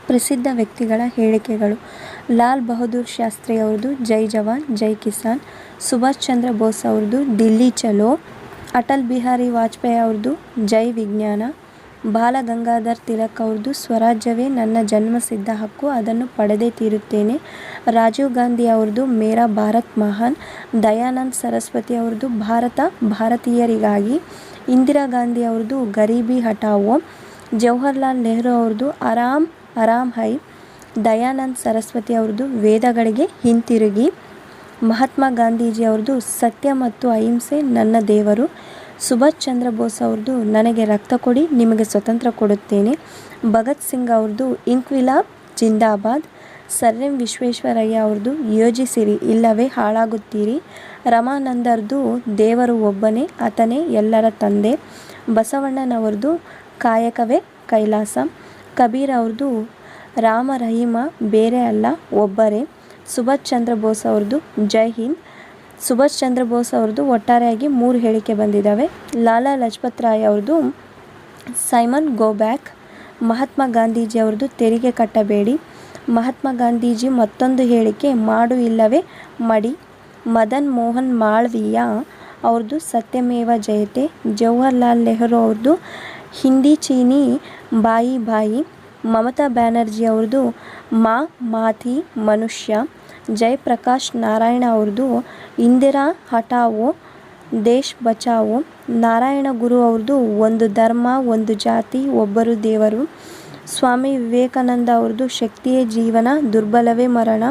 ಪ್ರಸಿದ್ಧ ವ್ಯಕ್ತಿಗಳ ಹೇಳಿಕೆಗಳು. ಲಾಲ್ ಬಹದ್ದೂರ್ ಶಾಸ್ತ್ರಿ ಅವ್ರದ್ದು ಜೈ ಜವಾನ್ ಜೈ ಕಿಸಾನ್. ಸುಭಾಷ್ ಚಂದ್ರ ಬೋಸ್ ಅವ್ರದ್ದು ದಿಲ್ಲಿ ಚಲೋ. ಅಟಲ್ ಬಿಹಾರಿ ವಾಜಪೇಯಿ ಅವ್ರದ್ದು ಜೈ ವಿಜ್ಞಾನ. ಬಾಲ ಗಂಗಾಧರ್ ತಿಲಕ್ ಅವ್ರದ್ದು ಸ್ವರಾಜ್ಯವೇ ನನ್ನ ಜನ್ಮಸಿದ್ಧ ಹಕ್ಕು, ಅದನ್ನು ಪಡೆದೇ ತೀರುತ್ತೇನೆ. ರಾಜೀವ್ ಗಾಂಧಿ ಅವ್ರದ್ದು ಮೇರಾ ಭಾರತ್ ಮಹಾನ್. ದಯಾನಂದ್ ಸರಸ್ವತಿ ಅವ್ರದ್ದು ಭಾರತ ಭಾರತೀಯರಿಗಾಗಿ. ಇಂದಿರಾ ಗಾಂಧಿ ಅವ್ರದ್ದು ಗರೀಬಿ ಹಟಾವೋ. ಜವಾಹರ್ಲಾಲ್ ನೆಹರು ಅವ್ರದ್ದು ಆರಾಮ್ ಆರಾಮ್ ಹೈ. ದಯಾನಂದ್ ಸರಸ್ವತಿ ಅವ್ರದ್ದು ವೇದಗಳಿಗೆ ಹಿಂತಿರುಗಿ. ಮಹಾತ್ಮ ಗಾಂಧೀಜಿ ಅವ್ರದ್ದು ಸತ್ಯ ಮತ್ತು ಅಹಿಂಸೆ ನನ್ನ ದೇವರು. ಸುಭಾಷ್ ಚಂದ್ರ ಬೋಸ್ ಅವ್ರದ್ದು ನನಗೆ ರಕ್ತ ಕೊಡಿ, ನಿಮಗೆ ಸ್ವತಂತ್ರ ಕೊಡುತ್ತೇನೆ. ಭಗತ್ ಸಿಂಗ್ ಅವ್ರದ್ದು ಇನ್ಕ್ವಿಲಾಬ್ ಜಿಂದಾಬಾದ್. ಸರ್ ಎಂ ವಿಶ್ವೇಶ್ವರಯ್ಯ ಅವ್ರದ್ದು ಯೋಜಿಸಿರಿ ಇಲ್ಲವೇ ಹಾಳಾಗುತ್ತೀರಿ. ರಮಾನಂದರ್ದು ದೇವರು ಒಬ್ಬನೇ, ಆತನೇ ಎಲ್ಲರ ತಂದೆ. ಬಸವಣ್ಣನವ್ರದ್ದು ಕಾಯಕವೇ ಕೈಲಾಸ. ಕಬೀರ್ ಅವ್ರದ್ದು ರಾಮ ರಹೀಮ ಬೇರೆ ಅಲ್ಲ ಒಬ್ಬರೇ. ಸುಭಾಷ್ ಚಂದ್ರ ಬೋಸ್ ಅವ್ರದ್ದು ಜೈ ಹಿಂದ್. ಸುಭಾಷ್ ಚಂದ್ರ ಬೋಸ್ ಅವ್ರದ್ದು ಒಟ್ಟಾರೆಯಾಗಿ 3 ಹೇಳಿಕೆ ಬಂದಿದ್ದಾವೆ. ಲಾಲಾ ಲಜಪತ್ ರಾಯ್ ಅವ್ರದ್ದು Simon go back. Mahatma Gandhiji ಅವ್ರದ್ದು ತೆರಿಗೆ ಕಟ್ಟಬೇಡಿ. ಮಹಾತ್ಮ ಗಾಂಧೀಜಿ ಮತ್ತೊಂದು ಹೇಳಿಕೆ ಮಾಡು ಇಲ್ಲವೇ ಮಡಿ. ಮದನ್ ಮೋಹನ್ ಮಾಳವೀಯ ಅವ್ರದ್ದು ಸತ್ಯಮೇವ ಜಯತೆ. ಜವಾಹರ್ಲಾಲ್ ನೆಹರು ಅವ್ರದ್ದು ಹಿಂದಿ ಚೀನಿ ಬಾಯಿ ಬಾಯಿ. ಮಮತಾ ಬ್ಯಾನರ್ಜಿ ಅವ್ರದ್ದು ಮಾಥಿ ಮನುಷ್ಯ. ಜಯಪ್ರಕಾಶ್ ನಾರಾಯಣ ಅವ್ರದ್ದು ಇಂದಿರಾ ಹಟಾವೋ ದೇಶ್ ಬಚಾವೋ. ನಾರಾಯಣ ಗುರು ಅವ್ರದ್ದು ಒಂದು ಧರ್ಮ ಒಂದು ಜಾತಿ ಒಬ್ಬರು ದೇವರು. ಸ್ವಾಮಿ ವಿವೇಕಾನಂದ ಅವ್ರದ್ದು ಶಕ್ತಿಯೇ ಜೀವನ ದುರ್ಬಲವೇ ಮರಣ.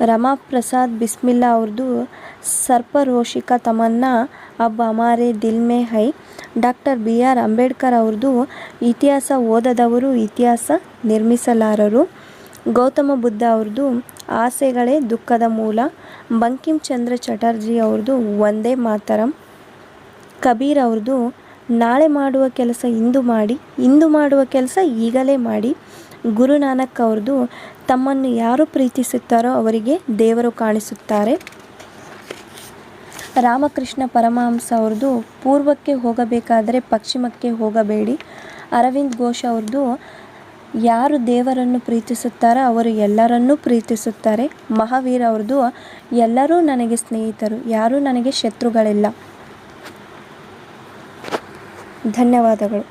ರಮಾಪ್ರಸಾದ್ ಬಿಸ್ಮಿಲ್ಲಾ ಅವ್ರದ್ದು ಸರ್ಪರೋಷಿಕ ತಮನ್ನಾ ಅಬ್ ಹಮಾರೆ ದಿಲ್ ಮೇ ಹೈ. ಡಾಕ್ಟರ್ BR ಅಂಬೇಡ್ಕರ್ ಅವ್ರದ್ದು ಇತಿಹಾಸ ಓದದವರು ಇತಿಹಾಸ ನಿರ್ಮಿಸಲಾರರು. ಗೌತಮ ಬುದ್ಧ ಅವ್ರದ್ದು ಆಸೆಗಳೇ ದುಃಖದ ಮೂಲ. ಬಂಕಿಮ್ ಚಂದ್ರ ಚಟರ್ಜಿ ಅವ್ರದ್ದು ವಂದೇ ಮಾತರಂ. ಕಬೀರ್ ಅವ್ರದ್ದು ನಾಳೆ ಮಾಡುವ ಕೆಲಸ ಇಂದು ಮಾಡಿ, ಇಂದು ಮಾಡುವ ಕೆಲಸ ಈಗಲೇ ಮಾಡಿ. ಗುರುನಾನಕ್ ಅವ್ರದ್ದು ತಮ್ಮನ್ನು ಯಾರು ಪ್ರೀತಿಸುತ್ತಾರೋ ಅವರಿಗೆ ದೇವರು ಕಾಣಿಸುತ್ತಾರೆ. ರಾಮಕೃಷ್ಣ ಪರಮಹಂಸ ಅವ್ರದ್ದು ಪೂರ್ವಕ್ಕೆ ಹೋಗಬೇಕಾದರೆ ಪಶ್ಚಿಮಕ್ಕೆ ಹೋಗಬೇಡಿ. ಅರವಿಂದ್ ಘೋಷ್ ಅವ್ರದ್ದು ಯಾರು ದೇವರನ್ನು ಪ್ರೀತಿಸುತ್ತಾರೋ ಅವರು ಎಲ್ಲರನ್ನೂ ಪ್ರೀತಿಸುತ್ತಾರೆ. ಮಹಾವೀರ್ ಅವ್ರದ್ದು ಎಲ್ಲರೂ ನನಗೆ ಸ್ನೇಹಿತರು, ಯಾರೂ ನನಗೆ ಶತ್ರುಗಳಿಲ್ಲ. ಧನ್ಯವಾದಗಳು.